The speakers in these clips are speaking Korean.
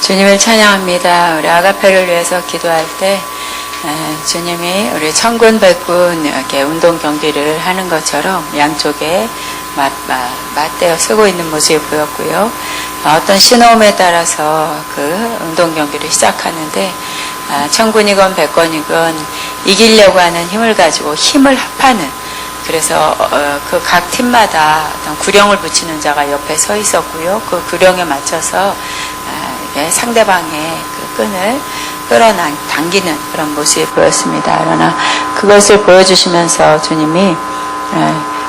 주님을 찬양합니다. 우리 아가페를 위해서 기도할 때 주님이 우리 천군 백군 이렇게 운동 경기를 하는 것처럼 양쪽에 맞대어 쓰고 있는 모습이 보였고요. 어떤 신호음에 따라서 그 운동 경기를 시작하는데 천군이건 백군이건 이기려고 하는 힘을 가지고 힘을 합하는, 그래서 그 각 팀마다 어떤 구령을 붙이는 자가 옆에 서 있었고요. 그 구령에 맞춰서 상대방의 그 끈을 끌어당기는 그런 모습이 보였습니다. 그러나 그것을 보여주시면서 주님이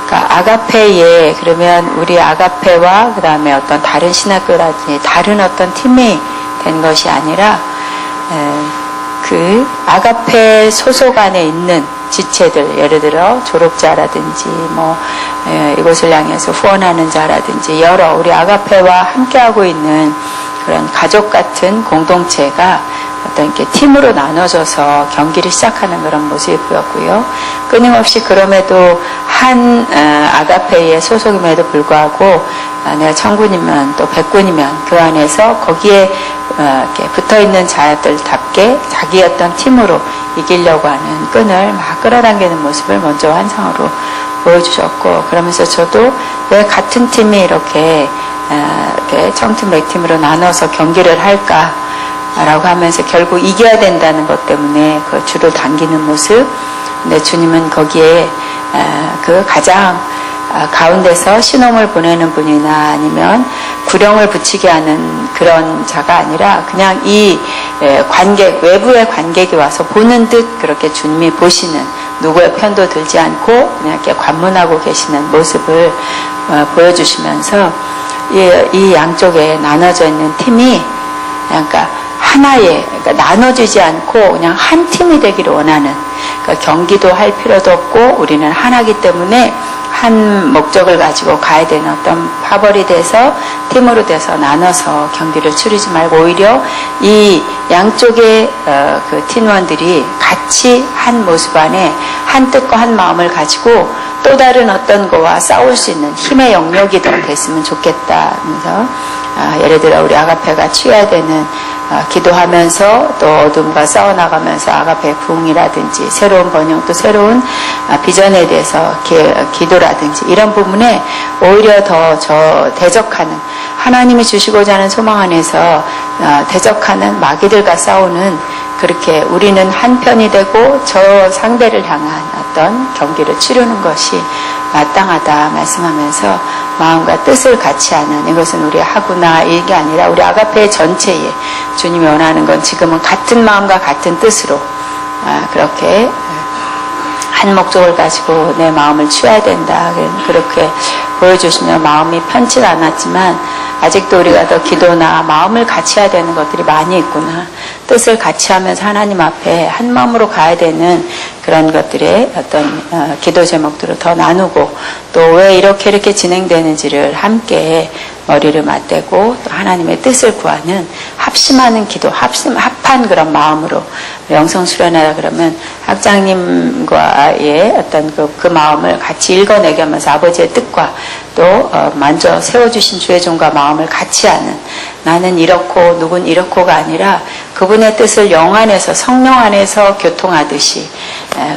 그러니까 아가페에, 그러면 우리 아가페와 그 다음에 어떤 다른 신학교라든지 다른 어떤 팀이 된 것이 아니라 그 아가페 소속 안에 있는 지체들, 예를 들어 졸업자라든지 이곳을 향해서 후원하는 자라든지 여러 우리 아가페와 함께하고 있는 그런 가족 같은 공동체가 어떤 이렇게 팀으로 나눠져서 경기를 시작하는 그런 모습이 보였고요. 끊임없이 그럼에도 한 아가페의 소속임에도 불구하고 내가 천군이면 또 백군이면 그 안에서 거기에 이렇게 붙어있는 자들답게 자기 어떤 팀으로 이기려고 하는 끈을 막 끌어당기는 모습을 먼저 환상으로 보여주셨고, 그러면서 저도 왜 같은 팀이 이렇게 청팀, 백팀으로 나눠서 경기를 할까라고 하면서 결국 이겨야 된다는 것 때문에 그 줄을 당기는 모습. 근데 주님은 거기에 그 가장 가운데서 신호음을 보내는 분이나 아니면 구령을 붙이게 하는 그런 자가 아니라 그냥 이 관객, 외부의 관객이 와서 보는 듯 그렇게 주님이 보시는, 누구의 편도 들지 않고 그냥 이렇게 관문하고 계시는 모습을 보여주시면서 이 양쪽에 나눠져 있는 팀이 그러니까 하나의, 그러니까 나눠지지 않고 그냥 한 팀이 되기를 원하는, 그러니까 경기도 할 필요도 없고 우리는 하나이기 때문에 한 목적을 가지고 가야 되는 어떤 파벌이 돼서 팀으로 돼서 나눠서 경기를 치르지 말고 오히려 이 양쪽의 그 팀원들이 같이 한 모습 안에 한 뜻과 한 마음을 가지고 또 다른 어떤 거와 싸울 수 있는 힘의 영역이 더 됐으면 좋겠다 하면서 예를 들어 우리 아가페가 취해야 되는 기도하면서 또 어둠과 싸워나가면서 아가페 부흥이라든지 새로운 번영, 또 새로운 비전에 대해서 기도라든지 이런 부분에 오히려 더 대적하는, 하나님이 주시고자 하는 소망 안에서 대적하는 마귀들과 싸우는, 그렇게 우리는 한편이 되고 저 상대를 향한 어떤 경기를 치르는 것이 마땅하다 말씀하면서 마음과 뜻을 같이 하는, 이것은 우리 하구나 이게 아니라 우리 아가페 전체에 주님이 원하는 건 지금은 같은 마음과 같은 뜻으로 그렇게 한 목적을 가지고 내 마음을 취해야 된다, 그렇게 보여주시며 마음이 편치 않았지만 아직도 우리가 더 기도나 마음을 같이 해야 되는 것들이 많이 있구나, 뜻을 같이 하면서 하나님 앞에 한 마음으로 가야 되는 그런 것들의 어떤 기도 제목들을 더 나누고 또 왜 이렇게 진행되는지를 함께 머리를 맞대고 또 하나님의 뜻을 구하는 합심하는 기도, 합한 그런 마음으로 영성 수련하라 그러면 학장님과의 어떤 그 마음을 같이 읽어내게 하면서 아버지의 뜻과 또 먼저 세워주신 주의 종과 마음을 같이 하는, 나는 이렇고 누군 이렇고가 아니라 그분의 뜻을 영 안에서 성령 안에서 교통하듯이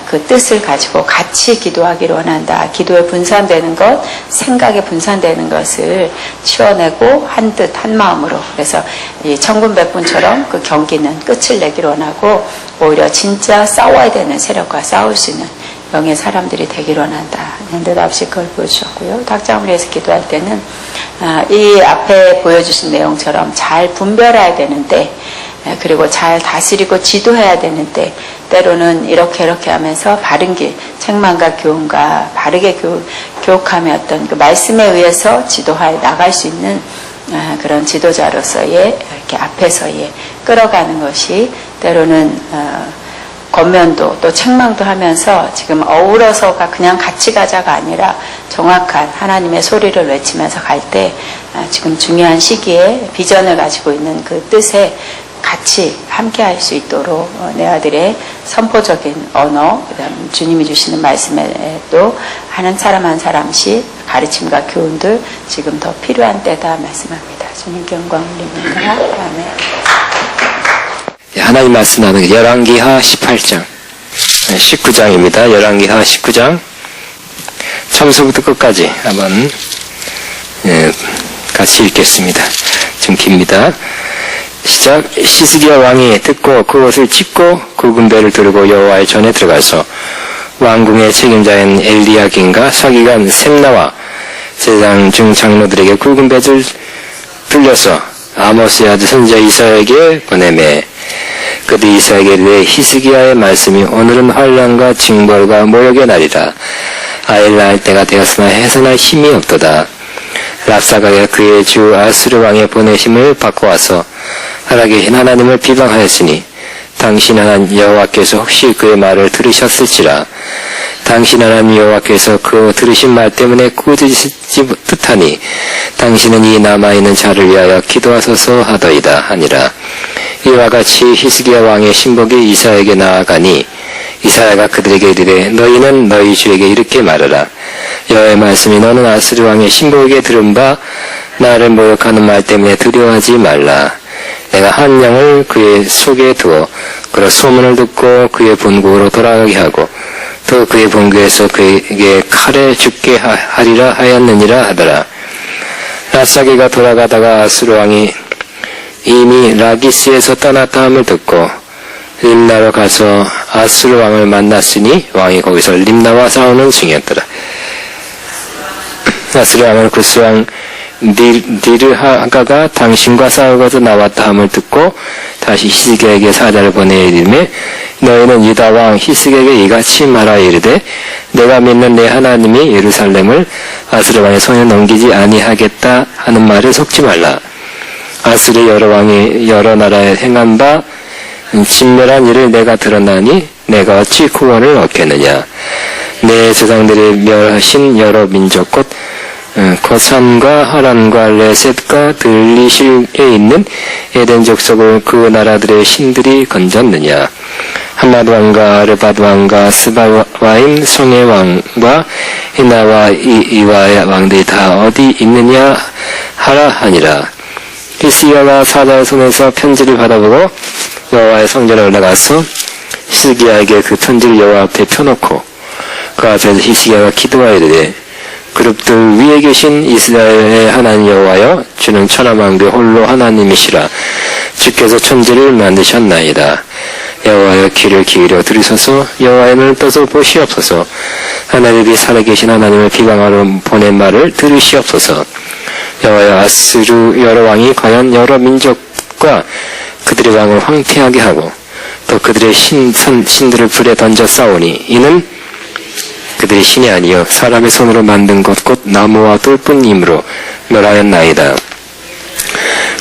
그 뜻을 가지고 같이 기도하기를 원한다. 기도에 분산되는 것, 생각에 분산되는 것을 치워내고 한 뜻 한 마음으로, 그래서 이 천군백군처럼 그 경기는 끝을 내기를 원하고 오히려 진짜 싸워야 되는 세력과 싸울 수 있는 영의 사람들이 되기를 원한다. 느닷없이 그걸 보여주셨고요. 학장을 위해서 기도할 때는 이 앞에 보여주신 내용처럼 잘 분별해야 되는데, 그리고 잘 다스리고 지도해야 되는데 때로는 이렇게 하면서 바른 길, 책망과 교훈과 바르게 교육하며 어떤 그 말씀에 의해서 지도해 나갈 수 있는 그런 지도자로서의 이렇게 앞에서의 끌어가는 것이 때로는 권면도 또 책망도 하면서 지금 어우러서가 그냥 같이 가자가 아니라 정확한 하나님의 소리를 외치면서 갈 때 지금 중요한 시기에 비전을 가지고 있는 그 뜻에 같이 함께 할 수 있도록 내 아들의 선포적인 언어, 그다음 주님이 주시는 말씀에 또 한 사람 한 사람씩 가르침과 교훈들 지금 더 필요한 때다 말씀합니다. 주님께 영광 올립니다. 아멘. 하나님 말씀 나누기 열왕기하 18장 19장입니다. 열왕기하 19장 처음부터 끝까지 한번 같이 읽겠습니다. 좀 깁니다. 시작. 히스기야 왕이 듣고 그것을 찢고 굵은 배를 들고 여호와의 전에 들어가서 왕궁의 책임자인 엘리야긴과 서기관 셈나와 제사장 중 장로들에게 굵은 배를 들려서 아모스의 아들 선지자 이사야에게 보내매 그들이 이사야에게 이르되 히스기야의 말씀이 오늘은 환난과 징벌과 모욕의 날이라. 아이를 낳을 때가 되었으나 해서나 힘이 없도다. 랍사가가 그의 주 아수르 왕의 보내심을 받고 와서 살아계신 하나님을 비방하였으니 당신 하나님 여호와께서 혹시 그의 말을 들으셨을지라. 당신 하나님 여호와께서 그 들으신 말 때문에 꾸짖지 듯하니 당신은 이 남아있는 자를 위하여 기도하소서 하더이다 하니라. 이와 같이 히스기야 왕의 신복이 이사야에게 나아가니 이사야가 그들에게 이르되 너희는 너희 주에게 이렇게 말하라. 여호와의 말씀이 너는 아스르 왕의 신복에게 들은 바 나를 모욕하는 말 때문에 두려워하지 말라. 내가 한 양을 그의 속에 두어 그로 소문을 듣고 그의 본국으로 돌아가게 하고 또 그의 본국에서 그에게 칼에 죽게 하리라 하였느니라 하더라. 랍사게가 돌아가다가 아스르 왕이 이미 라기스에서 떠났다 함을 듣고 림나로 가서 아스르 왕을 만났으니 왕이 거기서 림나와 싸우는 중이었더라. 아스르 왕은 구스왕 니르하가가 당신과 싸우고서 나왔다 함을 듣고 다시 히스기야에게 사자를 보내 이르매 너희는 유다 왕 히스기야에게 이같이 말하여 이르되 내가 믿는 내 하나님이 예루살렘을 아스르 왕의 손에 넘기지 아니하겠다 하는 말에 속지 말라. 아스르 여러 왕이 여러 나라에 행한 바 진멸한 일을 내가 들었나니 내가 어찌 구원을 얻겠느냐. 내 조상들이 멸하신 여러 민족 곧 고산과 하란과 레셋과 들리실에 있는 에덴 족속을 그 나라들의 신들이 건졌느냐. 하마드 왕과 아르바드 왕과 스바와임 송의 왕과 히나와 이와의 왕들이 다 어디 있느냐 하라 하니라. 히스기야가 사자의 손에서 편지를 받아보고 여호와의 성전에 올라가서 히스기야에게 그 편지를 여호와 앞에 펴놓고 그 앞에서 히스기야가 기도하여 이르되 그룹들 위에 계신 이스라엘의 하나님 여호와여 주는 천하만국의 홀로 하나님이시라. 주께서 천지를 만드셨나이다. 여호와여 귀를 기울여 들으소서. 여호와의 눈을 떠서 보시옵소서. 하나님이 살아계신 하나님을 비방하러 보낸 말을 들으시옵소서. 여호와여 아스루 여러 왕이 과연 여러 민족과 그들의 왕을 황폐하게 하고 또 그들의 신들을 불에 던져 싸우니 이는 그들이 신이 아니요 사람의 손으로 만든 것 곧 나무와 돌뿐이므로 멸하였나이다.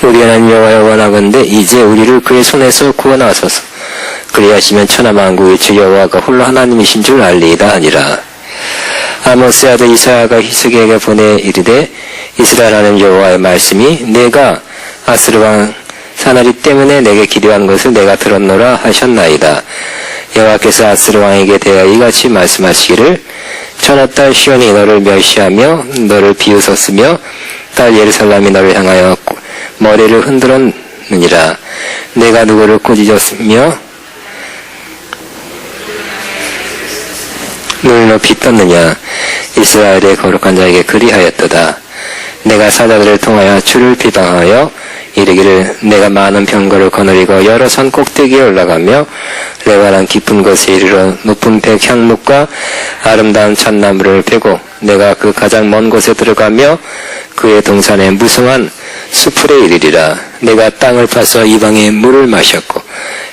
우리 하나님 여호와여 원하건대 이제 우리를 그의 손에서 구원하소서. 그리하시면 천하만국의 주 여호와가 홀로 하나님이신 줄 알리이다 하니라. 아모스의 아들 이사야가 히스기야에게 보내 이르되 이스라엘 하나님 여호와의 말씀이 내가 아스르 왕 사나리 때문에 내게 기대한 것을 내가 들었노라 하셨나이다. 여호와께서 아스르 왕에게 대하여 이같이 말씀하시기를 천하 딸 시온이 너를 멸시하며 너를 비웃었으며 딸 예루살렘이 너를 향하여 머리를 흔들었느니라. 내가 누구를 꾸짖었으며 눈을 높이 떴느냐. 이스라엘의 거룩한 자에게 그리하였도다. 내가 사자들을 통하여 주를 비방하여 이르기를 내가 많은 병거를 거느리고 여러 산 꼭대기에 올라가며 레바란 깊은 곳에 이르러 높은 백향목과 아름다운 잣나무를 베고 내가 그 가장 먼 곳에 들어가며 그의 동산에 무성한 수풀에 이르리라. 내가 땅을 파서 이방의 물을 마셨고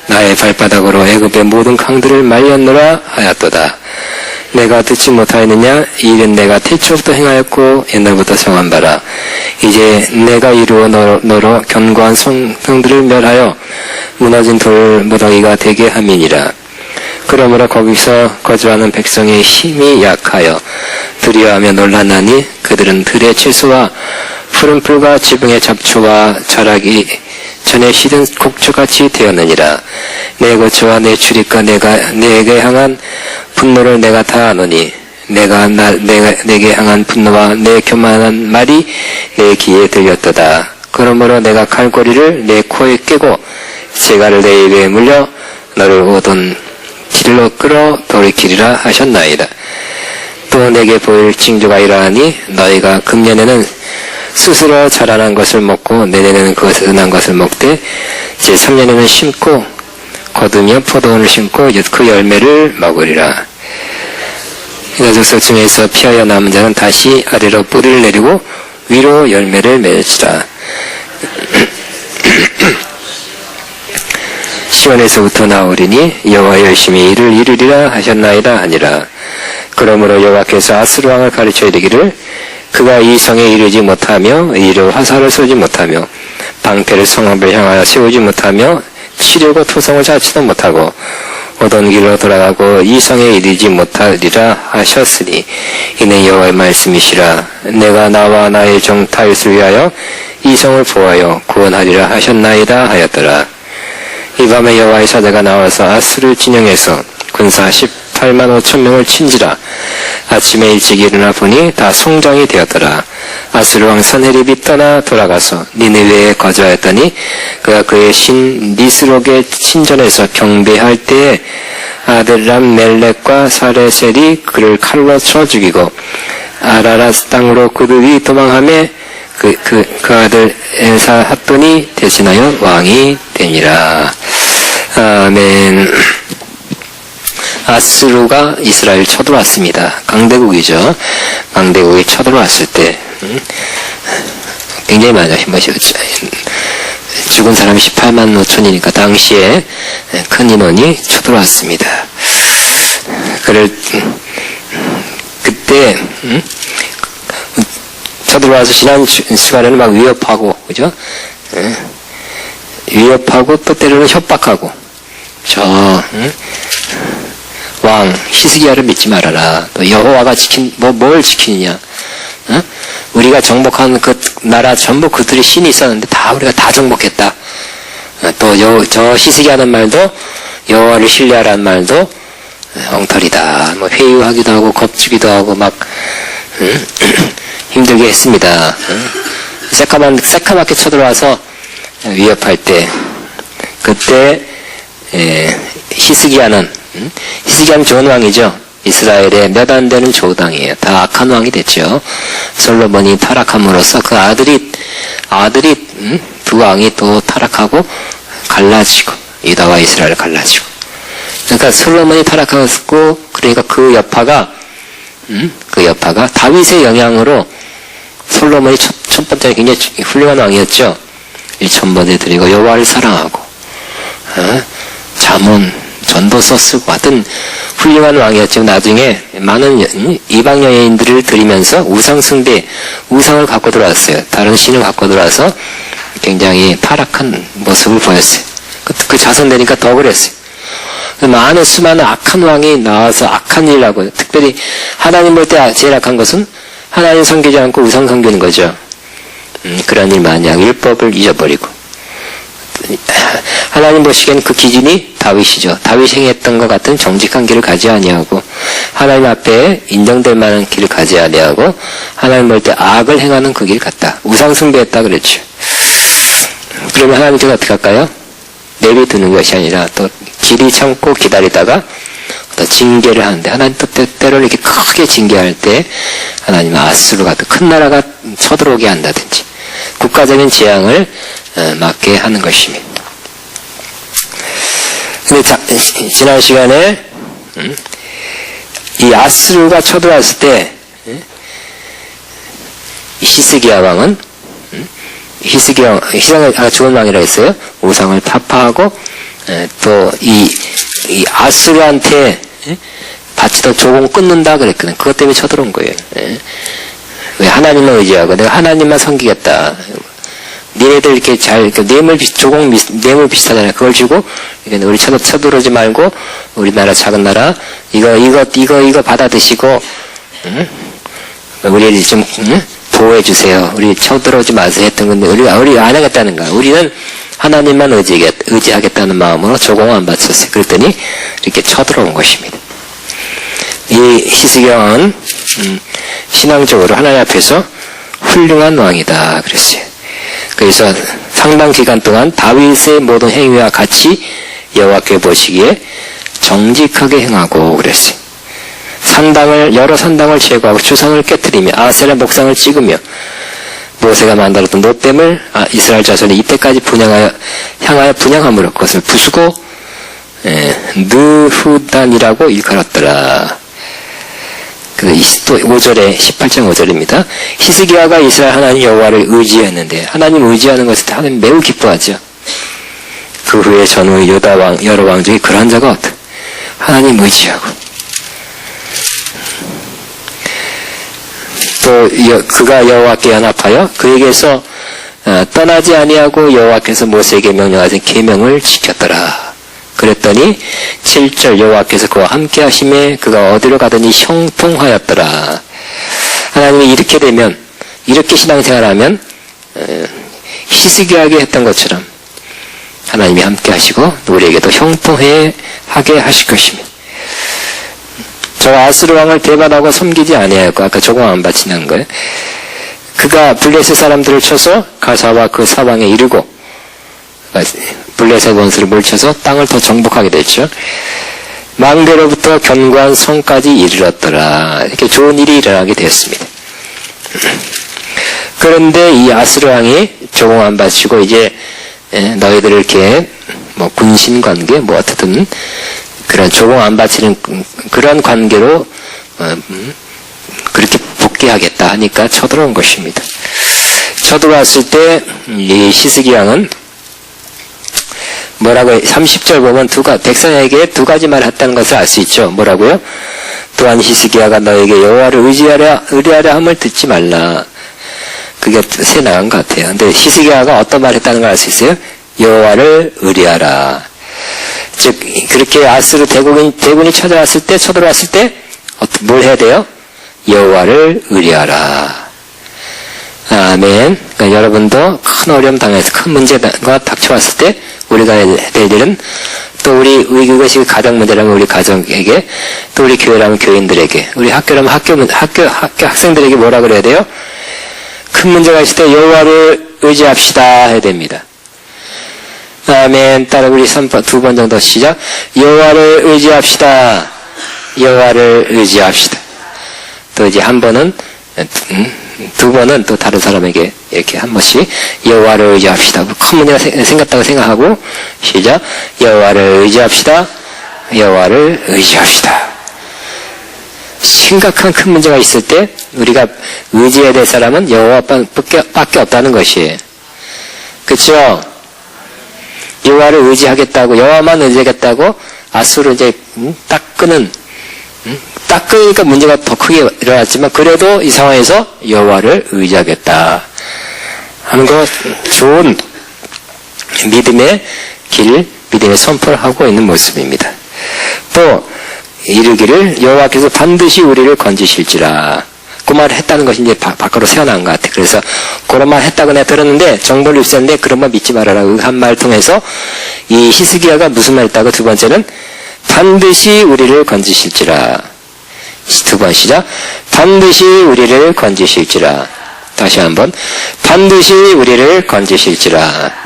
나의 발바닥으로 애굽의 모든 강들을 말렸노라 하였도다. 내가 듣지 못하였느냐? 이 일은 내가 태초부터 행하였고 옛날부터 정한 바라. 이제 내가 이루어 너로 견고한 성들을 멸하여 무너진 돌 무더기가 되게 함이니라. 그러므로 거기서 거주하는 백성의 힘이 약하여 두려워하며 놀라나니 그들은 들의 채소와 푸른 풀과 지붕의 잡초와 자라기 전에 시든 곡초같이 되었느니라. 내 고초와 내 출입과 내게 향한 분노를 내가 다 아노니 내게 향한 분노와 내 교만한 말이 내 귀에 들렸도다. 그러므로 내가 칼고리를 내 코에 끼고 재갈을 내 입에 물려 너를 오던 길로 끌어 돌이키리라 하셨나이다. 또 내게 보일 징조가 이러하니 너희가 금년에는 스스로 자라난 것을 먹고 내년에는 그것에서 난 것을 먹되 제3년에는 심고 거두며 포도원을 심고 그 열매를 먹으리라. 이가족속 중에서 피하여 남은 자는 다시 아래로 뿌리를 내리고 위로 열매를 맺으리라. 시온에서부터 나오리니 여호와 열심히 일을 이루리라 하셨나이다 하니라. 그러므로 여호와께서 아스루 왕을 가르쳐 이르기를 그가 이 성에 이르지 못하며 이로 화살을 쏘지 못하며 방패를 성읍을 향하여 세우지 못하며 치려고 토성을 자치도 못하고 오던 길로 돌아가고 이 성에 이르지 못하리라 하셨으니 이는 여호와의 말씀이시라. 내가 나와 나의 종 다윗을 위하여 이 성을 보하여 구원하리라 하셨나이다 하였더라. 이 밤에 여호와의 사자가 나와서 아스루 진영에서 군사 18만 5천 명을 친지라. 아침에 일찍 일어나 보니 다 송장이 되었더라. 아스루 왕 선헤립이 떠나 돌아가서 니느웨에 거주하였더니 그가 그의 신 니스록의 신전에서 경배할 때에 아들람 멜렉과 사레셀이 그를 칼로 쳐 죽이고 아라라스 땅으로 그들이 도망하며 그 아들 엘사 핫돈이 대신하여 왕이 되니라. 아멘. 아스루가 이스라엘 쳐들어왔습니다. 강대국이죠. 강대국이 쳐들어왔을 때 굉장히 많아요. 죽은 사람이 18만 5천이니까 당시에 큰 인원이 쳐들어왔습니다. 그때 쳐들어와서 지난 시간에는 막 위협하고, 그죠? 위협하고 또 때로는 협박하고, 왕 히스기야를 믿지 말아라. 또 여호와가 뭘 지키느냐? 우리가 정복한 그 나라 전부 그들의 신이 있었는데 다 우리가 다 정복했다. 또 저 히스기야는 말도 여호와를 신뢰하라는 말도 엉터리다. 뭐 회유하기도 하고 겁주기도 하고 막 힘들게 했습니다. 새카맣게 쳐들어와서 위협할 때 그때 히스기야는 좋은 왕이죠. 이스라엘의 몇 안 되는 조당이에요. 다 악한 왕이 됐죠. 솔로몬이 타락함으로써 그 아들이 두 왕이 또 타락하고 갈라지고 유다와 이스라엘을 갈라지고. 그러니까 솔로몬이 타락하고 그러니까 그 여파가 다윗의 영향으로 솔로몬이 첫 번째 굉장히 훌륭한 왕이었죠. 일천번에 드리고 여호와를 사랑하고 잠언 전도서 쓰고 하여튼 훌륭한 왕이었지만 나중에 많은 이방 여인들을 들이면서 우상을 갖고 들어왔어요. 다른 신을 갖고 들어와서 굉장히 타락한 모습을 보였어요. 그 자손 되니까 더 그랬어요. 많은 수많은 악한 왕이 나와서 악한 일을 하고, 특별히 하나님 볼 때 제일 악한 것은 하나님 섬기지 않고 우상 섬기는 거죠. 그런 일 많이 하고 율법을 잊어버리고. 하나님 보시기엔 그 기준이 다윗이죠. 다윗이 행했던 것 같은 정직한 길을 가지 아니하고 하나님 앞에 인정될 만한 길을 가지 아니하고 하나님 볼 때 악을 행하는 그 길 같다. 우상 숭배했다 그랬죠. 그러면 하나님께서 어떻게 할까요? 내비두는 것이 아니라 또 길이 참고 기다리다가 또 징계를 하는데, 하나님 또 때로는 이렇게 크게 징계할 때 하나님은 아스루 같은 큰 나라가 쳐들어오게 한다든지 국가적인 재앙을 막게 하는 것입니다. 근데 지난 시간에 이 아스루가 쳐들어왔을 때 히스기야 왕은 히스기야가 좋은 왕이라 했어요. 우상을 타파하고 또 이 아스루한테 바치던 조공 끊는다 그랬거든. 그것 때문에 쳐들어온 거예요. 왜 하나님을 의지하고 내가 하나님만 섬기겠다. 니네들 이렇게 뇌물 비슷하잖아요. 그걸 주고 우리 쳐들어오지 말고 우리나라 작은 나라 이거 받아 드시고 우리를 좀 보호해 주세요. 우리 쳐들어오지 마세요 했던 건데 우리 안 하겠다는 거야. 우리는 하나님만 의지하겠다는 마음으로 조공 안 바쳤어요. 그랬더니 이렇게 쳐들어온 것입니다. 이 히스기야 왕은 신앙적으로 하나님 앞에서 훌륭한 왕이다 그랬어요. 그래서 상당 기간 동안 다윗의 모든 행위와 같이 여호와께 보시기에 정직하게 행하고 그랬어요. 여러 산당을 제거하고 주상을 깨뜨리며 아세라 목상을 찍으며 모세가 만들었던 노댐을 이스라엘 자손이 이때까지 향하여 분양함으로 그것을 부수고 느후단이라고 일컬었더라. 또 5절에 18장 5절입니다. 히스기야가 이스라엘 하나님 여호와를 의지했는데 하나님 의지하는 것을 하나님 매우 기뻐하죠. 그 후에 전후 유다 왕 여러 왕 중에 그러한 자가 없다. 하나님 의지하고 또 그가 여호와께 연합하여 그에게서 떠나지 아니하고 여호와께서 모세에게 명령하신 계명을 지켰더라. 그랬더니 7절 여호와께서 그와 함께 하심에 그가 어디로 가더니 형통하였더라. 하나님이 이렇게 되면 이렇게 신앙생활하면 히스기야에게 했던 것처럼 하나님이 함께 하시고 우리에게도 형통하게 하실 것입니다. 저 아스르 왕을 배반하고 섬기지 아니하였고 아까 조공 안 바치는 거예요. 그가 블레셋 사람들을 쳐서 가사와 그 사방에 이르고 블레셋 원수를 몰쳐서 땅을 더 정복하게 됐죠. 망대로부터 견고한 성까지 이르렀더라. 이렇게 좋은 일이 일어나게 되었습니다. 그런데 이 아스르 왕이 조공 안 바치고 이제 너희들을 이렇게 뭐 군신 관계 뭐 어떻든 그런 조공 안 바치는 그런 관계로 그렇게 복귀하겠다 하니까 쳐들어온 것입니다. 쳐들어왔을 때 이 히스기야는 뭐라고 30절 보면 백성에게 두 가지 말을 했다는 것을 알 수 있죠. 뭐라고요? 또한 히스기야가 너에게 여호와를 의뢰하려 함을 듣지 말라. 그게 새 나간 것 같아요. 근데 히스기야가 어떤 말을 했다는 걸 알 수 있어요? 여호와를 의뢰하라. 즉 그렇게 아스르 대군이 쳐들어왔을 때 뭘 해야 돼요? 여호와를 의뢰하라. 아멘. 그러니까 여러분도 큰 어려움 당해서 큰 문제가 닥쳐왔을 때 우리가 해야 될 일은 또 그것이 가정 문제라면 우리 가정에게 또 우리 교회라면 교인들에게 우리 학교라면 학교 학생들에게 뭐라 그래야 돼요? 큰 문제가 있을 때 여호와를 의지합시다 해야 됩니다. 아멘. 따라 우리 2번 정도 시작. 여호와를 의지합시다. 여호와를 의지합시다. 또 이제 한 번은 두 번은 또 다른 사람에게 이렇게 한 번씩 여호와를 의지합시다. 큰 문제가 생겼다고 생각하고 시작. 여호와를 의지합시다. 여호와를 의지합시다. 심각한 큰 문제가 있을 때 우리가 의지해야 될 사람은 여호와밖에 없다는 것이에요. 그렇죠? 여호와를 의지하겠다고 여호와만 의지하겠다고 아수르 이제 딱 끄니까 문제가 더 크게 일어났지만 그래도 이 상황에서 여호와를 의지하겠다 하는 거 좋은 믿음의 믿음의 선포를 하고 있는 모습입니다. 또 이르기를 여호와께서 반드시 우리를 건지실지라. 그 말을 했다는 것이 이제 밖으로 새어나온 것 같아요. 그래서 그런 말 했다고 내가 들었는데 정보를 입수했는데 그런 말 믿지 말아라. 한 말 통해서 이 히스기야가 무슨 말 했다고 두 번째는 반드시 우리를 건지실지라. 두 번 시작. 반드시 우리를 건지실지라. 다시 한번 반드시 우리를 건지실지라.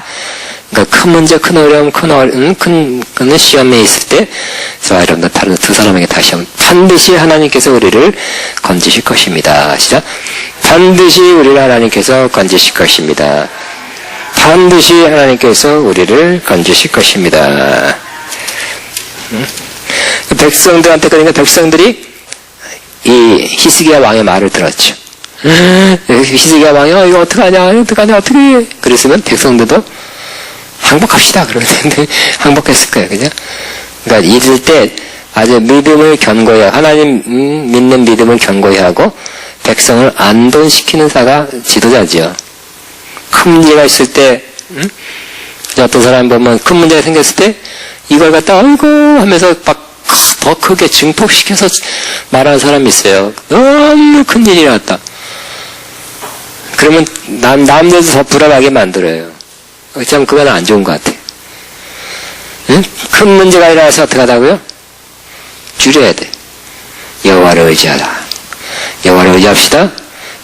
그러니까 큰 문제, 큰 어려움, 큰 시험에 있을 때, 여러분들 다른 두 사람에게 다시 한번 반드시 하나님께서 우리를 건지실 것입니다. 시작. 반드시 우리를 하나님께서 건지실 것입니다. 반드시 하나님께서 우리를 건지실 것입니다. 백성들한테 그러니까 백성들이 이 히스기야 왕의 말을 들었죠. 히스기야 왕이 이거 어떡하냐 어떻게 그랬으면 백성들도 항복합시다 그러는데 항복했을 거예요. 그죠? 그러니까 이럴 때 아주 믿음을 견고히 하나님 믿는 믿음을 견고히 하고 백성을 안돈시키는 자가 지도자지요. 큰 문제가 있을 때 어떤 사람 보면 큰 문제가 생겼을 때 이걸 갖다 아이고 하면서 막 더 크게 증폭시켜서 말하는 사람이 있어요. 너무 큰 일이 났다. 그러면 남들도 더 불안하게 만들어요. 참 그건 안 좋은 것 같아요. 응? 큰 문제가 일어나서 어떻게 하다고요? 줄여야 돼. 여호와를 의지하라. 여호와를 의지합시다.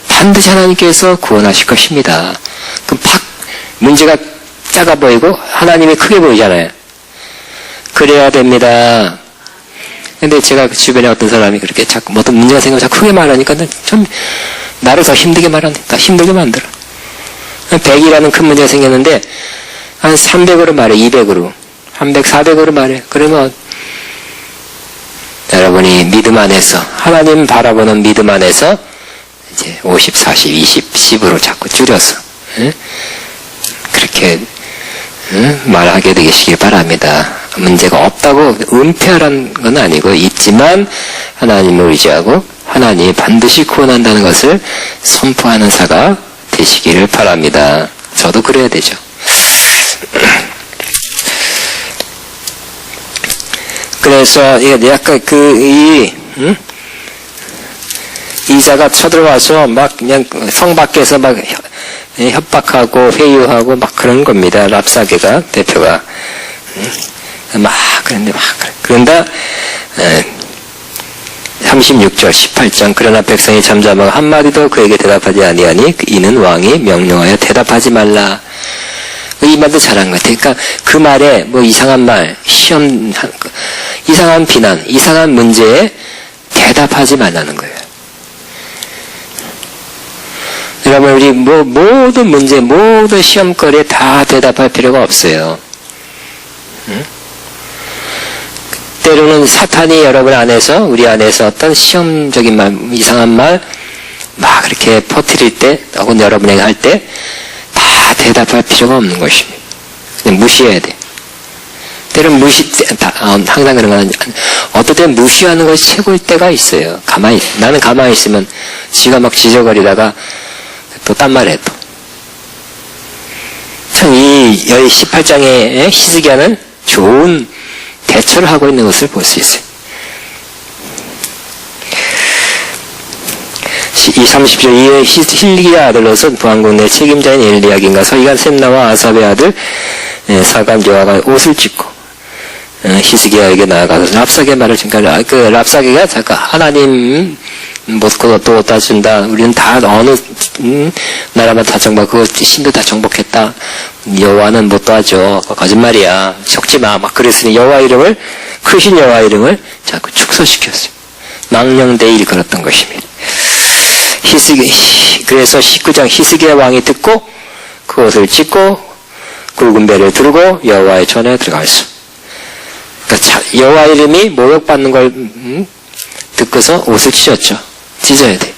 반드시 하나님께서 구원하실 것입니다. 그럼 문제가 작아 보이고 하나님이 크게 보이잖아요. 그래야 됩니다. 근데 제가 그 주변에 어떤 사람이 그렇게 자꾸 어떤 문제가 생기면 자꾸 크게 말하니까 좀 나를 더 힘들게 말하네. 더 힘들게 만들어. 100이라는 큰 문제가 생겼는데 한 300으로 말해. 200으로. 300, 400으로 말해. 그러면 여러분이 믿음 안에서 하나님 바라보는 믿음 안에서 이제 50, 40, 20, 10으로 자꾸 줄여서 그렇게 말하게 되시길 바랍니다. 문제가 없다고 은폐하라는 건 아니고 있지만 하나님을 의지하고 하나님이 반드시 구원한다는 것을 선포하는 사가 되시기를 바랍니다. 저도 그래야 되죠. 그래서 약간 이자가 쳐들어와서 막 그냥 성 밖에서 막 협박하고 회유하고 막 그런 겁니다. 랍사게가 대표가 막 그런데 막 그런다. 36절 18장 그러나 백성이 잠잠하고 한마디도 그에게 대답하지 아니하니 이는 왕이 명령하여 대답하지 말라. 이 말도 잘한 것 같아요. 그러니까 그 말에 뭐 이상한 말, 시험, 이상한 비난, 이상한 문제에 대답하지 말라는 거예요. 여러분 우리 모든 문제, 모든 시험거리에 다 대답할 필요가 없어요. 때로는 사탄이 여러분 안에서 우리 안에서 어떤 시험적인 말, 이상한 말 막 그렇게 퍼뜨릴 때 혹은 여러분에게 할 때 다 대답할 필요가 없는 것입니다. 그냥 무시해야 돼. 때로는 항상 그런 건 어떨 땐 무시하는 것이 최고일 때가 있어요. 나는 가만히 있으면 지가 막 지저거리다가 또 딴 말 해 또. 참 이 18장의 히스기야는 좋은 대처를 하고 있는 것을 볼 수 있어요. 이 30절 이에 hil기야 아들로서 부왕국 내 책임자인 엘리야긴과 서기관 셈나와 아삽의 아들 사감 요아가 옷을 찢고 히스기야에게 나아가서 랍사게 말을 지니까 그 랍사게가 잠깐 하나님 못 도와준다. 우리는 다 어느 나라만 다 정복, 그 신도 다 정복했다. 여호와는 못 도와줘. 거짓말이야. 속지 마. 막 그랬으니 여호와 이름을 크신 여호와 이름을 자꾸 축소시켰어요. 망령되이 일컬었던 것입니다. 그래서 19장 히스기야 왕이 듣고 그 옷을 찢고 굵은 배를 들고 여호와의 전에 들어갔어. 그러니까 여호와 이름이 모욕받는 걸 듣고서 옷을 찢었죠. 찢어야 돼.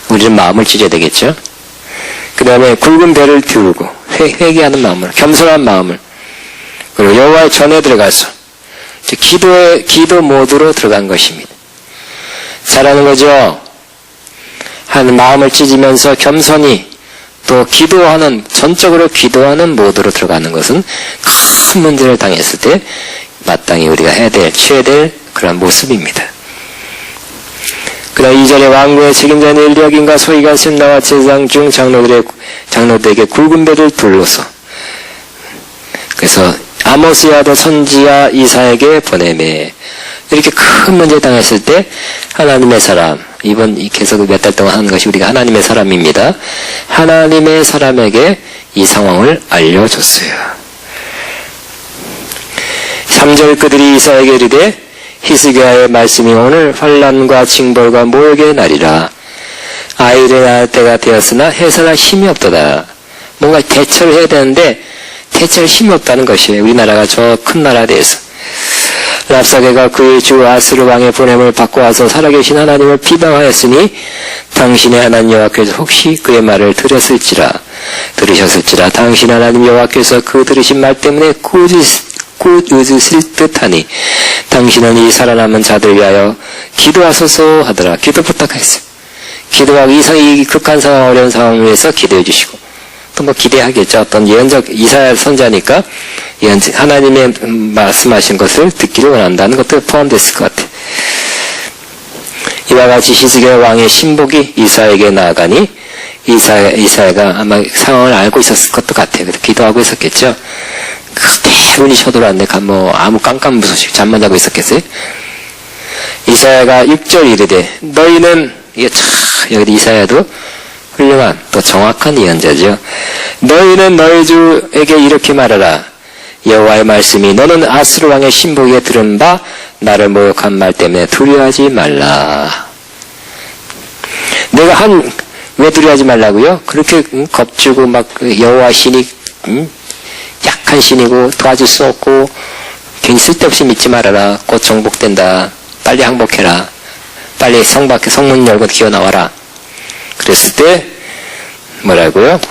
우리는 마음을 찢어야 되겠죠. 그 다음에 굵은 배를 들고 회개하는 마음을, 겸손한 마음을, 그리고 여호와의 전에 들어가서 기도 모드로 들어간 것입니다. 잘하는 거죠. 한 마음을 찢으면서 겸손히 또 기도하는, 전적으로 기도하는 모드로 들어가는 것은 큰 문제를 당했을 때 마땅히 우리가 취해야 될 그런 모습입니다. 그 다음 2절에 왕국의 책임자인 엘리야긴과 서기관 셈나와 제사장 중 장로들에게 굵은 배를 둘러서 그래서 아모스의 아들 선지자 이사에게 보내매. 이렇게 큰 문제 당했을 때 하나님의 사람, 이번 계속 몇 달 동안 하는 것이 우리가 하나님의 사람입니다. 하나님의 사람에게 이 상황을 알려줬어요. 3절 그들이 이사에게 이르되 히스기야의 말씀이 오늘 환난과 징벌과 모욕의 날이라. 아이를 낳을 때가 되었으나 해산할 힘이 없도다. 뭔가 대처를 해야 되는데 대처할 힘이 없다는 것이에요. 우리나라가 저 큰 나라에 대해서. 랍사게가 그의 주 아스르 왕의 보냄을 받고 와서 살아계신 하나님을 비방하였으니 당신의 하나님 여호와께서 혹시 그의 말을 들으셨을지라 당신 하나님 여호와께서 그 들으신 말 때문에 꾸짖으실 듯하니 당신은 이 살아남은 자들 위하여 기도하소서 하더라. 기도 부탁했어요. 기도하고 이 극한 상황, 어려운 상황을 위해서 기도해 주시고 또 뭐 기대하겠죠. 어떤 예언적 이사야 선자니까 하나님의 말씀하신 것을 듣기를 원한다는 것도 포함됐을 것 같아요. 이와 같이 히스기야 왕의 신복이 이사야에게 나아가니 이사야가 아마 상황을 알고 있었을 것도 같아요. 그래서 기도하고 있었겠죠. 대운이 쳐들어왔네. 아무 깜깜무소식 잠만 자고 있었겠어요. 이사야가 6절 이르되 너희는 여기 이사야도 훌륭한 또 정확한 예언자죠. 너희는 너희 주에게 이렇게 말하라. 여호와의 말씀이 너는 아스루 왕의 신복에게 들은 바 나를 모욕한 말 때문에 두려워하지 말라. 내가 왜 두려워하지 말라고요? 그렇게 겁주고 막 여호와 신이 약한 신이고 도와줄 수 없고 괜히 쓸데없이 믿지 말아라. 곧 정복된다. 빨리 항복해라. 빨리 성문 열고 기어 나와라. 그랬을 때 뭐라고요?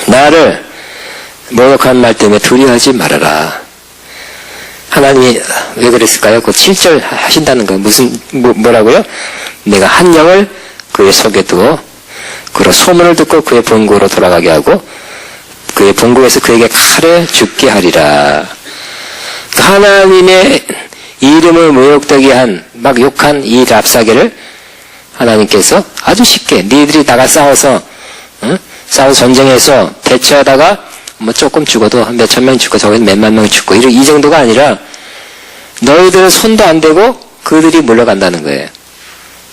나를 모욕한 말 때문에 두려워하지 말아라. 하나님이 왜 그랬을까요? 그 7절 하신다는 거 뭐라고요? 내가 한 영을 그의 속에 두어 그로 소문을 듣고 그의 본국으로 돌아가게 하고 그의 본국에서 그에게 칼에 죽게 하리라. 하나님의 이름을 모욕되게 막 욕한 이 랍사게를 하나님께서 아주 쉽게 니들이 나가 싸워서 전쟁에서 대처하다가 뭐 조금 죽어도 한 몇천 명 죽고 저기는 몇만 명 죽고 이 정도가 아니라 너희들은 손도 안 대고 그들이 물러간다는 거예요.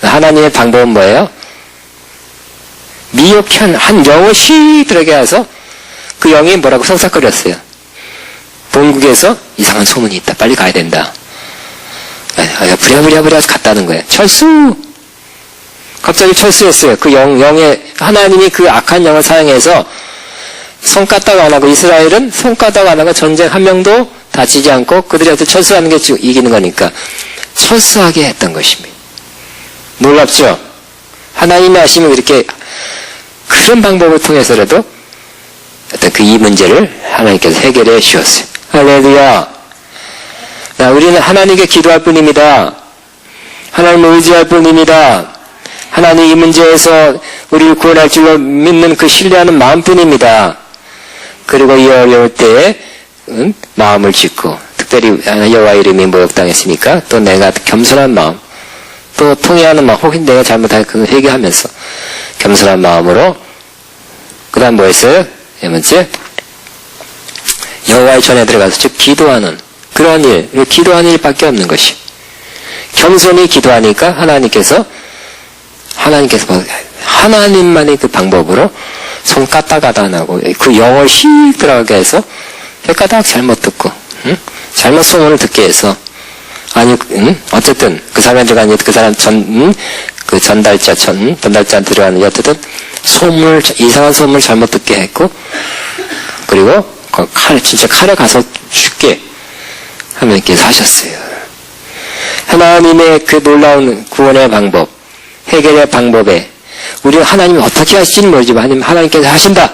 하나님의 방법은 뭐예요? 미혹한 한 영을 시들에게 해서 그 영이 뭐라고 성삭거렸어요. 본국에서 이상한 소문이 있다. 빨리 가야 된다. 부랴부랴 갔다는 거예요. 철수! 갑자기 철수했어요. 그 영의 하나님이 그 악한 영을 사용해서 손가락 안 하고 이스라엘은 손가락 안 하고 전쟁 한 명도 다치지 않고 그들한테 철수하는 게 이기는 거니까 철수하게 했던 것입니다. 놀랍죠? 하나님의 하심이 이렇게 그런 방법을 통해서라도 어떤 이 문제를 하나님께서 해결해 주셨어요. 할렐루야. 우리는 하나님께 기도할 뿐입니다. 하나님을 의지할 뿐입니다. 하나님 이 문제에서 우리를 구원할 줄로 믿는 그 신뢰하는 마음뿐입니다. 그리고 이 어려울 때에 마음을 짓고 특별히 여호와 이름이 모욕당했으니까 또 내가 겸손한 마음 또 통회하는 마음 혹시 내가 잘못한 그 회개하면서 겸손한 마음으로 그 다음 뭐 했어요? 네 번째 여호와의 전에 들어가서 즉 기도하는 그러한 일, 기도하는 일밖에 없는 것이 겸손히 기도하니까 하나님께서 하나님만의 그 방법으로 손 까딱하다 안 하고 그 영을 씩 들어가게 해서 까딱 잘못 듣고 잘못 소문을 듣게 해서 어쨌든 그 사람에 들어가니 그 사람 전달자 들어가는 어쨌든 이상한 소문을 잘못 듣게 했고 그리고 진짜 칼에 가서 죽게 하나님께서 하셨어요. 하나님의 그 놀라운 구원의 방법 해결의 방법에 우리가 하나님이 어떻게 하실지는 모르지만 하나님께서 하신다.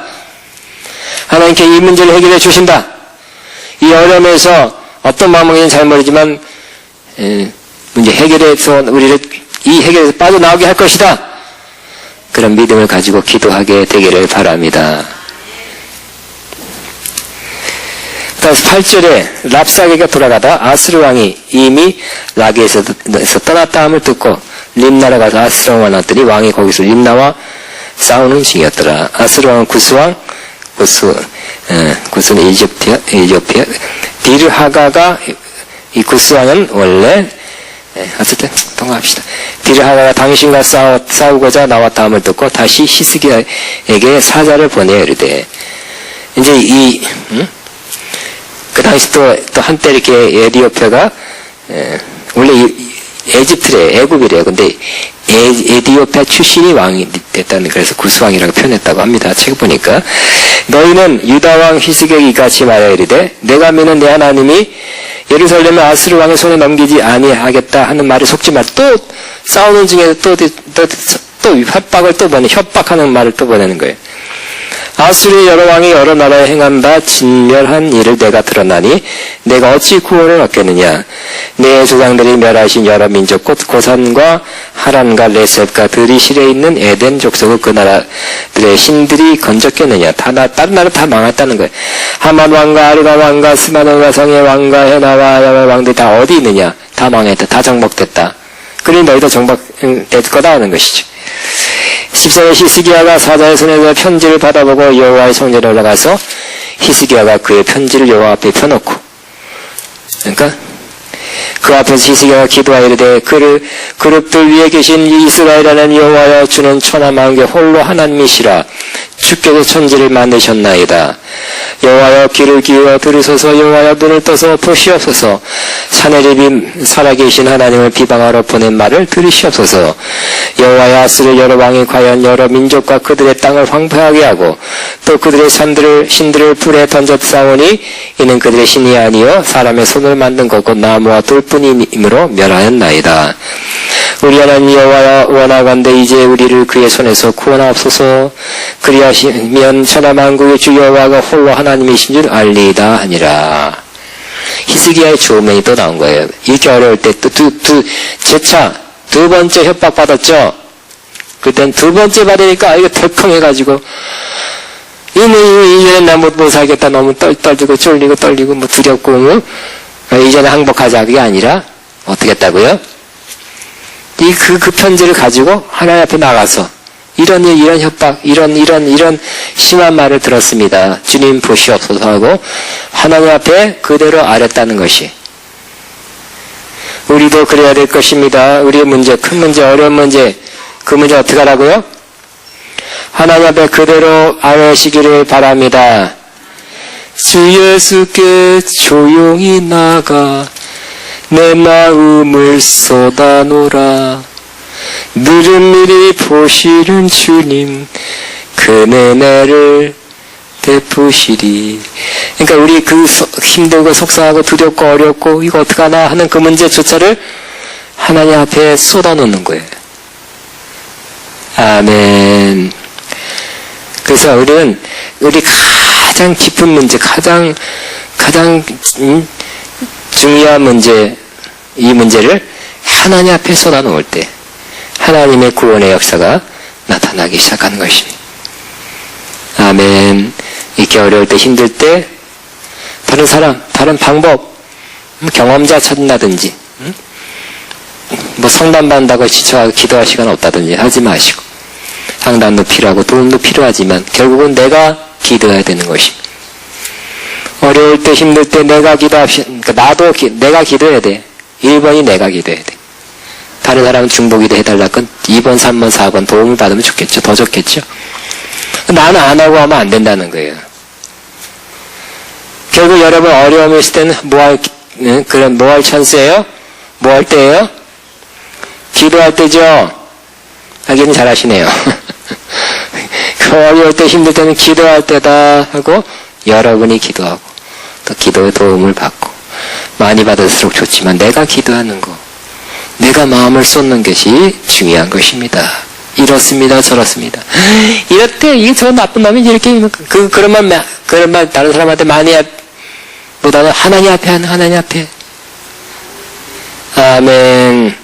하나님께 이 문제를 해결해 주신다. 이 어려움에서 어떤 마음인지는 잘 모르지만 문제 해결해서 우리를 이 해결에서 빠져나오게 할 것이다. 그런 믿음을 가지고 기도하게 되기를 바랍니다. 그래서 8절에 랍사게가 돌아가다 아스루 왕이 이미 라게에서 떠났다 함을 듣고 림나로 가서 아스루 왕을 만났더니 왕이 거기서 림나와 싸우는 중이었더라. 아스루 왕은 구스는 이집트야. 디르하가가 이 구스 왕은 원래 어쨌든 통과합시다. 디르하가가 당신과 싸우고자 나왔다 함을 듣고 다시 히스기야에게 사자를 보내어 이르되 이제 그 당시 또 한때 이렇게 에디오피아가 원래 에집트래 애굽이래요. 근데 에디오피아 출신이 왕이 됐다는 그래서 구스왕이라고 표현했다고 합니다. 책 보니까 너희는 유다왕 히스기야에게 이같이 말하여 이르되 내가 믿는 내 하나님이 예루살렘을 아스루 왕의 손에 넘기지 아니하겠다 하는 말에 속지 말. 또 싸우는 중에 또 협박을 또 협박하는 말을 또 보내는 거예요. 아수르의 여러 왕이 여러 나라에 행한 바 진멸한 일을 내가 들었나니 내가 어찌 구원을 얻겠느냐. 내 조상들이 멸하신 여러 민족 곧 고산과 하란과 레셋과 드리실에 있는 에덴 족속을 그 나라들의 신들이 건졌겠느냐. 다른 나라 다 망했다는 거예요. 하만 왕과 아르가 왕과 스마돈과 성의 왕과 헤나와 야외 왕들이 다 어디 있느냐. 다 망했다. 다 정복됐다. 그러니 너희도 정복될 거다 하는 것이죠. 14절 히스기야가 사자의 손에서 편지를 받아보고 여호와의 성전에 올라가서 히스기야가 그의 편지를 여호와 앞에 펴놓고 그러니까 그 앞에서 히스기야가 기도하여 이르되 그룹들 위에 계신 이스라엘이라는 여호와여 주는 천하만국의 홀로 하나님이시라. 주께서 천지를 만드셨나이다. 여호와여 귀를 기울여 들으소서. 여호와여 눈을 떠서 보시옵소서. 사내립이 살아계신 하나님을 비방하러 보낸 말을 들으시옵소서. 여호와여 아스를 여러 왕이 과연 여러 민족과 그들의 땅을 황폐하게 하고 또 그들의 신들을 불에 던져 싸우니 이는 그들의 신이 아니요 사람의 손을 만든 것고 나무와 돌뿐이므로 멸하였나이다. 우리 하나님 여호와여 원하건대 이제 우리를 그의 손에서 구원하옵소서. 그리하시면 천하만국의 주 여호와가 홀로 하나님이신 줄 알리이다 하니라. 히스기야의 조명이 또 나온 거예요. 이렇게 어려울 때 또 재차 두 번째 협박받았죠. 그땐 두 번째 받으니까 이거 덜컹해가지고 이제는 나 못 살겠다. 너무 떨리고 쫄리고 떨리고 뭐 두렵고 뭐 이제는 항복하자. 그게 아니라 어떻게 했다고요? 그 편지를 가지고 하나님 앞에 나가서 이런 협박, 이런 심한 말을 들었습니다. 주님 보시옵소서 하고 하나님 앞에 그대로 아랬다는 것이. 우리도 그래야 될 것입니다. 우리의 문제, 큰 문제, 어려운 문제, 그 문제 어떻게 하라고요? 하나님 앞에 그대로 아뢰시기를 바랍니다. 주 예수께 조용히 나가 내 마음을 쏟아놓으라. 느릿느릿 보시는 주님 그 은혜를 베푸시리. 그러니까 우리 그 힘들고 속상하고 두렵고 어렵고 이거 어떡하나 하는 그 문제조차를 하나님 앞에 쏟아놓는 거예요. 아멘. 그래서 우리 가장 깊은 문제, 가장 중요한 문제, 이 문제를 하나님 앞에 쏟아놓을 때 하나님의 구원의 역사가 나타나기 시작하는 것입니다. 아멘. 이렇게 어려울 때, 힘들 때 다른 사람, 다른 방법, 경험자 찾는다든지 뭐 상담받는다고 지쳐서 기도할 시간 없다든지 하지 마시고 상담도 필요하고 도움도 필요하지만 결국은 내가 기도해야 되는 것입니다. 어려울 때, 힘들 때 내가 그러니까 내가 기도해야 돼. 1번이 내가 기도해야 돼. 다른 사람은 중보기도 해달라 건 2번, 3번, 4번 도움을 받으면 좋겠죠. 더 좋겠죠. 나는 안 하고 하면 안 된다는 거예요. 결국 여러분 어려움이 있을 때는 뭐 할 찬스예요? 뭐 할 때예요? 기도할 때죠. 하기는 잘하시네요. 그 어려울 때, 힘들 때는 기도할 때다 하고 여러분이 기도하고 또 기도의 도움을 받고 많이 받을수록 좋지만 내가 기도하는 거, 내가 마음을 쏟는 것이 중요한 것입니다. 이렇습니다, 저렇습니다. 이럴 때 이게 저 나쁜 놈이 이렇게 그런 말 다른 사람한테 많이 보다는 하나님 앞에 하는 하나님 앞에. 아멘.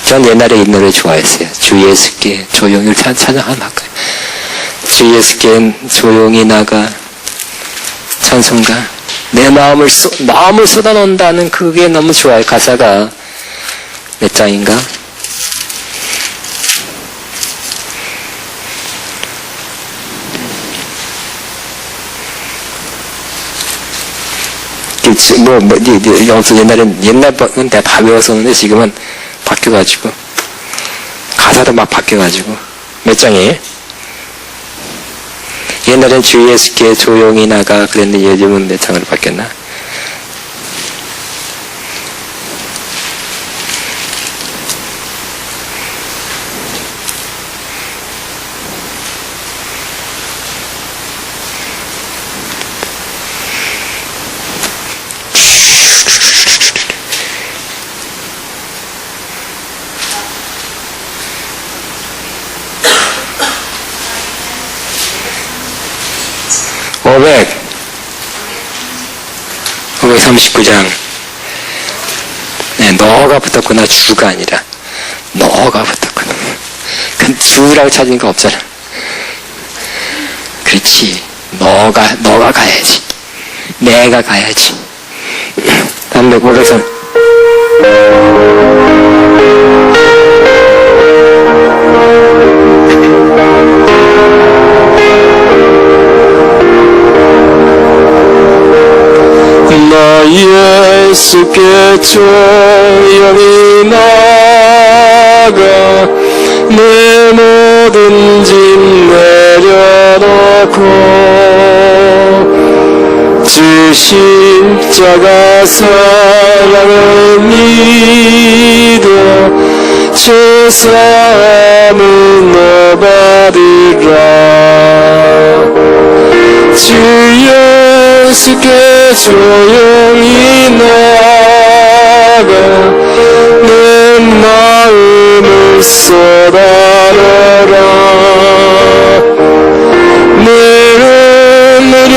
전 옛날에 이 노래 좋아했어요. 주 예수께 조용히 찬양하면 할까요? 주 예수께 조용히 나가 찬송가. 내 마음을 쏟아놓는다는 그게 너무 좋아요. 가사가 몇 장인가? 영수 옛날 건 내가 다 외웠었는데 지금은 바뀌어가지고 가사도 막 바뀌어가지고 몇 장이에요? 옛날엔 주 예수께 조용히 나가 그랬는데 요즘은 몇 장으로 바뀌었나? (500) 539장. 네, 너가 붙었구나. 주가 아니라 너가 붙었구나. 그 주라고 찾은 거 없잖아. 그렇지. 너가 가야지. 내가 가야지. 다음 503. 예수께 조용히 나가 내 모든 짐 내려놓고 주 십자가 사랑을 믿어 죄사함은 너 받으라. 주 예수께 조용히 나가 내 마음을 쏟아내라. 내 눈물을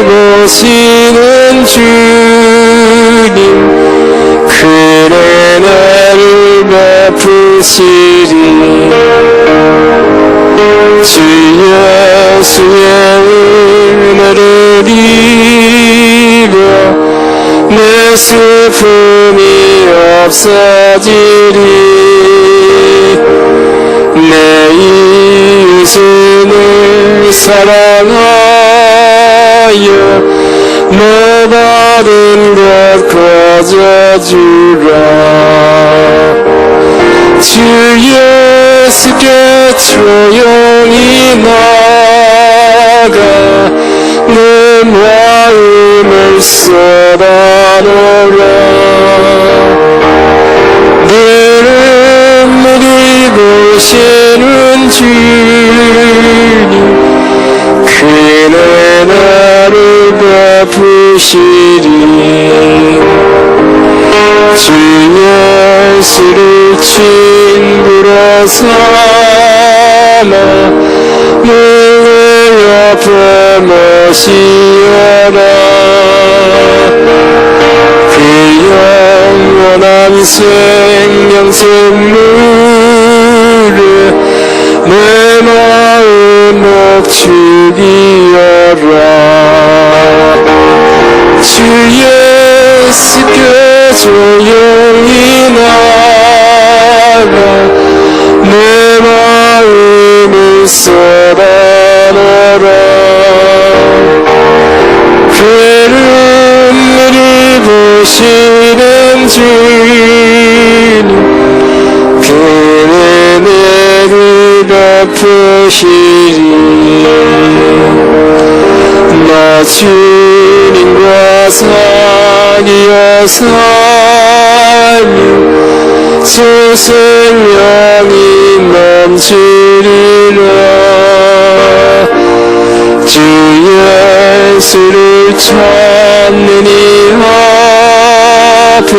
보시는 주님 그래 나를 베푸시리. 주 예수의 은혜를 입어 내 슬픔이 없어지리. 내 이웃을 사랑하여 너 받은 것 거저주라. 주 예수께 조용히 나가 내 마음을 쏟아놓으라. 내 눈물을 보시는 주님 그네 나를 베푸시리. 주 예수를 친구로 삼아 너의 옆에 모시어라. 그 영원한 생명 선물을 내 마음 목축이어라. 주 예수께 조용히 나가 내 마음을 쏟아내라. 그 눈물을 보시는 주님 그네 내를 베푸시리. 나 주님과 사귀어 살며 주 생명이 넘치리라. 주 예수를 찾는 이 앞에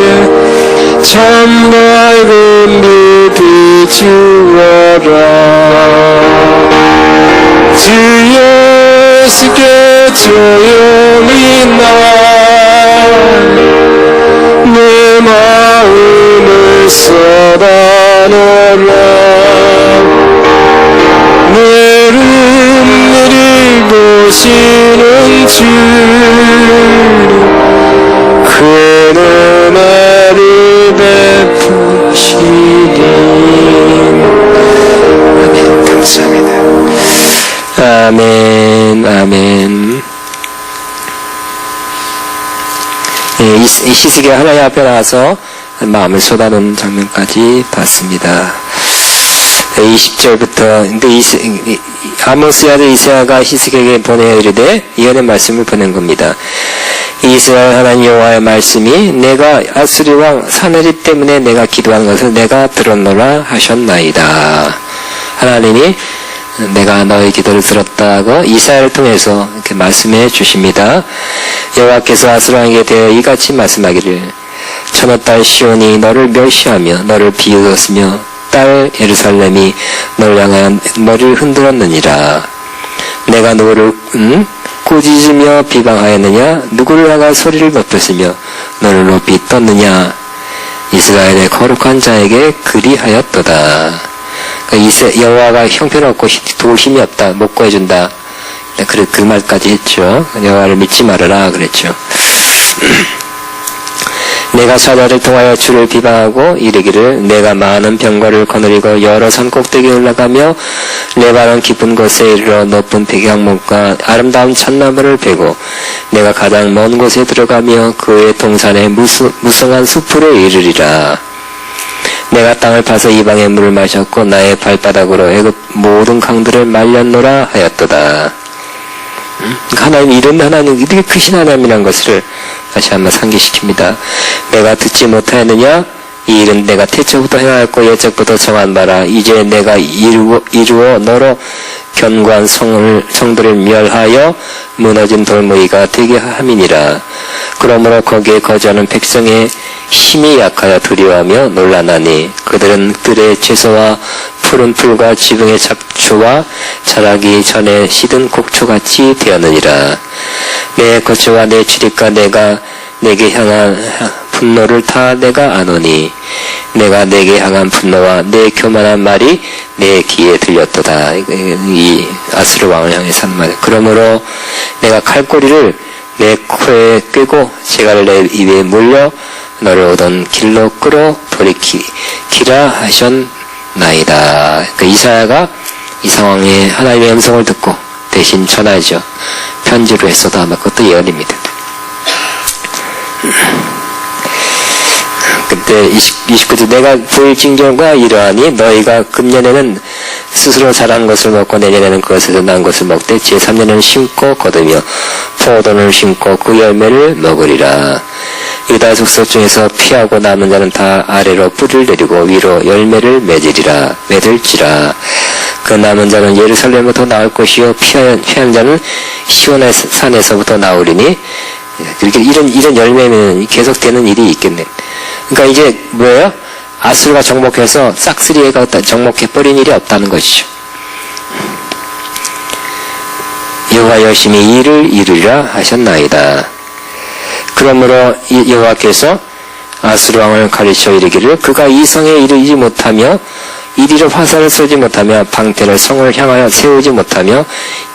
참 밝은 빛 비추어라. 주 예수께 조용히 나가 내 마음을 쏟아내라. 내 눈물을 보시는 주님 그네 나를 베푸시리. 아멘. 감사합니다. 아멘. 아멘. 이 시스게 하나님 앞에 나와서 마음을 쏟아놓은 장면까지 봤습니다. 20절부터 근데 아모스의 아들 이사야가 히스기야에게 보내어 이르되 예언의 말씀을 보낸 겁니다. 이스라엘 하나님 여호와의 말씀이 내가 아수리 왕 사네립 때문에 내가 기도한 것을 내가 들었노라 하셨나이다. 하나님이 내가 너의 기도를 들었다고 이사야를 통해서 이렇게 말씀해 주십니다. 여호와께서 아수리 왕에게 대하여 이같이 말씀하기를 처녀 딸 시온이 너를 멸시하며 너를 비웃었으며 딸 예루살렘이 너를 향하여 머리를 흔들었느니라. 내가 누구를 꾸짖으며 비방하였느냐? 누구를 향하여 소리를 높였으며 너를 높이 떴느냐? 이스라엘의 거룩한 자에게 그리하였도다. 그러니까 여호와가 형편없고 도울 힘이 없다, 못 구해준다. 그 말까지 했죠. 여호와를 믿지 말아라 그랬죠. 내가 사자를 통하여 주를 비방하고 이르기를 내가 많은 병거를 거느리고 여러 산 꼭대기에 올라가며 레바논 깊은 곳에 이르러 높은 백향목과 아름다운 잣나무를 베고 내가 가장 먼 곳에 들어가며 그의 동산에 무성한 숲으로 이르리라. 내가 땅을 파서 이방의 물을 마셨고 나의 발바닥으로 애굽 모든 강들을 말렸노라 하였도다. 하나님, 이런 하나님, 이렇게 크신 하나님이란 것을 다시 한번 상기시킵니다. 내가 듣지 못하였느냐? 이 일은 내가 태초부터 행하였고 예적부터 정한 바라. 이제 내가 이루어 너로 견고한 성들을 멸하여 무너진 돌무이가 되게 함이니라. 그러므로 거기에 거주하는 백성의 힘이 약하여 두려워하며 놀라나니 그들은 들의 채소와 푸른 풀과 지붕의 잡초와 자라기 전에 시든 곡초같이 되었느니라. 내 거처와 내 출입과 내가 내게 향한 분노를 다 내가 아노니 내가 내게 향한 분노와 내 교만한 말이 내 귀에 들렸도다. 이 아수르 왕을 향해서 하는 말. 그러므로 내가 칼꼬리를 내 코에 꿰고 재갈을 내 입에 물려 너를 오던 길로 끌어 돌이키라 하셨나이다. 그러니까 이사야가 이 상황에 하나님의 음성을 듣고 대신 전하죠. 편지로 했어도 아마 그것도 예언입니다. 그때 29절 내가 보일 징조가 이러하니 너희가 금년에는 스스로 자란 것을 먹고 내년에는 그것에서 난 것을 먹되 제3년에는 심고 거두며 포도를 심고 그 열매를 먹으리라. 유다 족속 중에서 피하고 남은 자는 다 아래로 뿌리를 내리고 위로 열매를 맺을지라. 그 남은 자는 예루살렘부터 나올 것이요 피한 자는 시온의 산에서부터 나오리니. 그렇게 이런 열매는 계속되는 일이 있겠네. 그러니까 이제 뭐예요? 아수르가 정복해서 싹쓸이가 정복해버린 일이 없다는 것이죠. 여호와 열심히 일을 이루리라 하셨나이다. 그러므로 여호와께서 아수르 왕을 가르쳐 이르기를 그가 이 성에 이르지 못하며 이리로 화살을 쏘지 못하며 방패를 성을 향하여 세우지 못하며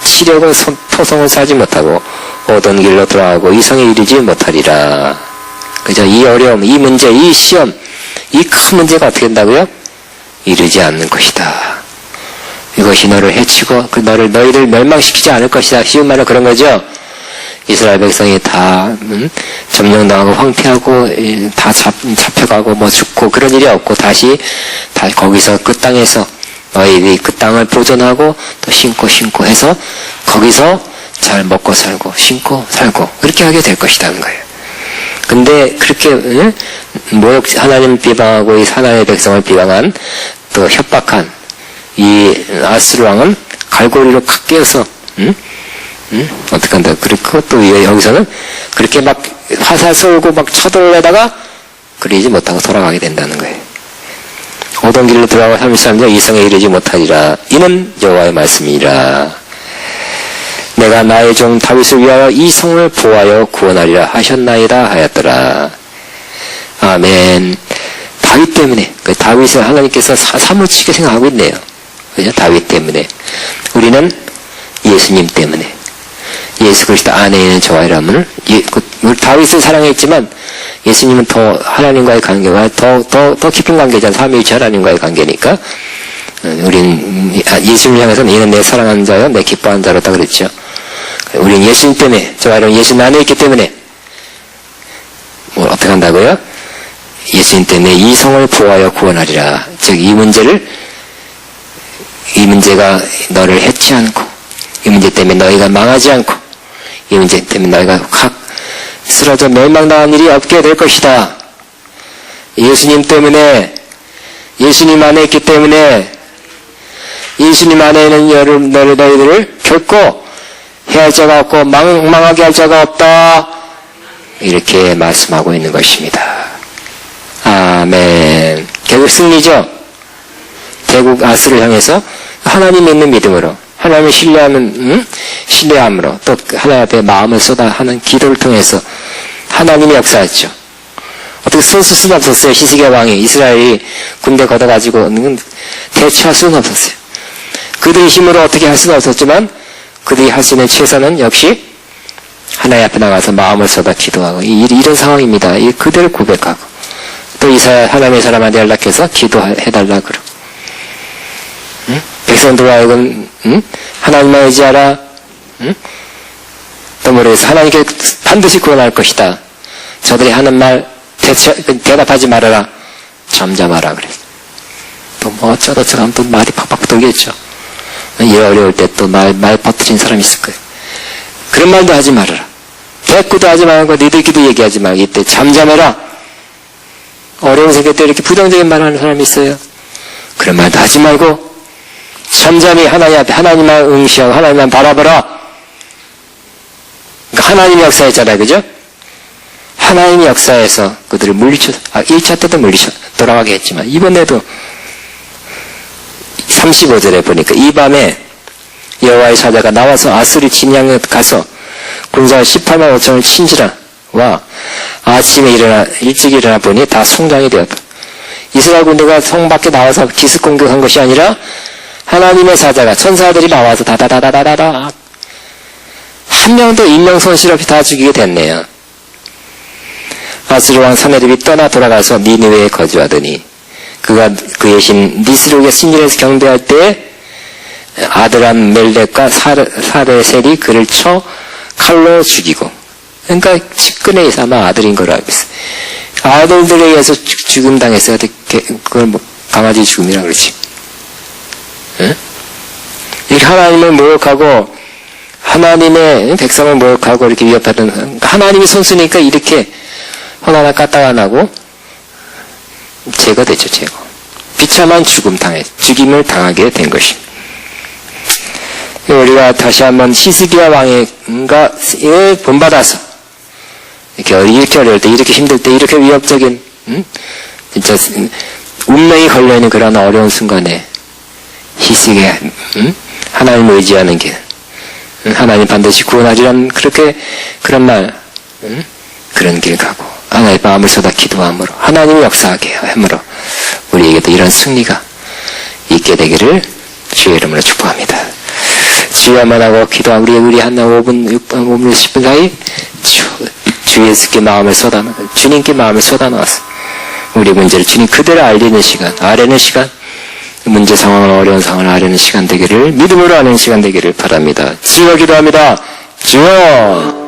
치력을 토성을 싸지 못하고 오던 길로 돌아가고 이 성에 이르지 못하리라. 그죠? 이 어려움, 이 문제, 이 시험, 이 큰 문제가 어떻게 된다고요? 이르지 않는 것이다. 이것이 너를 해치고 너희를 멸망시키지 않을 것이다. 쉬운 말로 그런 거죠. 이스라엘 백성이 다 점령당하고 황폐하고 다 잡혀가고 뭐 죽고 그런 일이 없고 다시 거기서 그 땅에서 너희들이 그 땅을 보존하고 또 심고 해서 거기서 잘 먹고 살고 심고 살고 그렇게 하게 될 것이라는 거예요. 근데 그렇게 하나님 비방하고 이 하나님의 백성을 비방한 또 협박한 이 아수르 왕은 갈고리로 칵 깨어서 어떻게 한다. 그리고 또 여기서는 그렇게 막 화살 쏘고 막 쳐들려다가 그러지 못하고 돌아가게 된다는 거예요. 오던 길로 돌아가 33년 이성에 이르지 못하리라. 이는 여호와의 말씀이라. 내가 나의 종 다윗을 위하여 이 성을 보호하여 구원하리라 하셨나이다 하였더라. 아멘. 다윗 때문에 다윗을 하나님께서 사무치게 생각하고 있네요. 그죠? 다윗 때문에. 우리는 예수님 때문에. 예수 그리스도 안에 있는 저와 여러분을 다윗을 사랑했지만 예수님은 더 하나님과의 관계가 더 깊은 관계잖아요. 삼위일체 하나님과의 관계니까 우린 예수님을 향해서 이는 내 사랑하는 자요 내 기뻐하는 자로다 그랬죠. 우린 예수님 때문에 저와 여러분 예수님 안에 있기 때문에 어떻게 한다고요? 예수님 때문에 이 성을 보호하여 구원하리라. 즉 이 문제가 너를 해치 않고 이 문제 때문에 너희가 망하지 않고 이 문제 때문에 너희가 확 쓰러져 멸망당한 일이 없게 될 것이다. 예수님 때문에 예수님 안에 있기 때문에 예수님 안에 있는 너희들을 결코 해할 자가 없고 망하게 할 자가 없다. 이렇게 말씀하고 있는 것입니다. 아멘. 결국 승리죠. 대국 아스를 향해서 하나님 믿는 믿음으로 하나님을 신뢰함으로 또 하나님 앞에 마음을 쏟아하는 기도를 통해서 하나님이 역사했죠. 어떻게 쓸 수는 없었어요. 히스기야 왕이 이스라엘이 군대 걷어가지고 대처할 수는 없었어요. 그들의 힘으로 어떻게 할 수는 없었지만 그들이 할 수 있는 최선은 역시 하나님 앞에 나가서 마음을 쏟아 기도하고 이런 상황입니다. 이 그대로 고백하고 또 하나님의 사람한테 연락해서 기도해달라 그러고 응? 백성들과 하여금 응? 하나님만 의지하라. 응? 또 모르겠어. 하나님께 반드시 구원할 것이다. 저들이 하는 말 대답하지 말아라. 잠잠하라 그랬어. 또 뭐 어쩌다 하면 또 말이 팍팍 돌겠죠. 예, 어려울 때 또 말 퍼뜨린 사람이 있을 거예요. 그런 말도 하지 말아라. 대꾸도 하지 말고 니들끼리 얘기하지 말고 이때 잠잠해라. 어려운 생각 때 이렇게 부정적인 말 하는 사람이 있어요. 그런 말도 하지 말고 잠잠히 하나님 앞에 하나님만 응시하고 하나님만 바라보라. 그러니까 하나님이 역사했잖아요. 그죠? 하나님이 역사해서 그들을 물리쳐 1차 때도 물리쳐 돌아가게 했지만 이번에도 35절에 보니까 이 밤에 여호와의 사자가 나와서 아수리 진영에 가서 군사 18만 5천을 친지라 와 아침에 일찍 일어나 보니 다 성장이 되었다. 이스라엘 군대가 성 밖에 나와서 기습 공격한 것이 아니라 하나님의 사자가 천사들이 나와서 다다다다다다 한 명도 인명 손실 없이 다 죽이게 됐네요. 아수르 왕 사네립이 떠나 돌아가서 니느웨에 거주하더니 그가 그의 신 니스록의 신전에서 경배할 때 아드람 멜렉과 사레셀이 그를 쳐 칼로 죽이고 그러니까 측근에 삼아 아들인 걸로 알고 있어요. 아들들에 의해서 죽음 당했어요. 그걸 뭐 강아지 죽음이라 그러지. 응? 이렇게 하나님을 모욕하고 하나님의 백성을 모욕하고 이렇게 위협하던 하나님이 선수니까 이렇게 하나하나 까딱 안 하고 제거되죠. 제거. 비참한 죽임을 당하게 된 것입니다. 우리가 다시 한번 히스기야 왕인가 본받아서 이렇게 어려울 때 이렇게 힘들 때 이렇게 위협적인 진짜 운명이 걸려있는 그런 어려운 순간에 히스기야 하나님을 의지하는 길 하나님 반드시 구원하리란 그런 말 그런 길 가고 하나님의 마음을 쏟아 기도함으로 하나님이 역사하게 함으로 우리에게도 이런 승리가 있게 되기를 주의 이름으로 축복합니다. 주여만 하고 기도하고 우리 한 5분, 6분, 5분, 10분 사이 주 예수께 마음을 주님께 마음을 쏟아넣어서 우리 문제를 주님 그대로 아뢰는 시간 문제 상황을 어려운 상황을 아뢰는 시간 되기를 믿음으로 하는 시간 되기를 바랍니다. 주여 기도합니다. 주여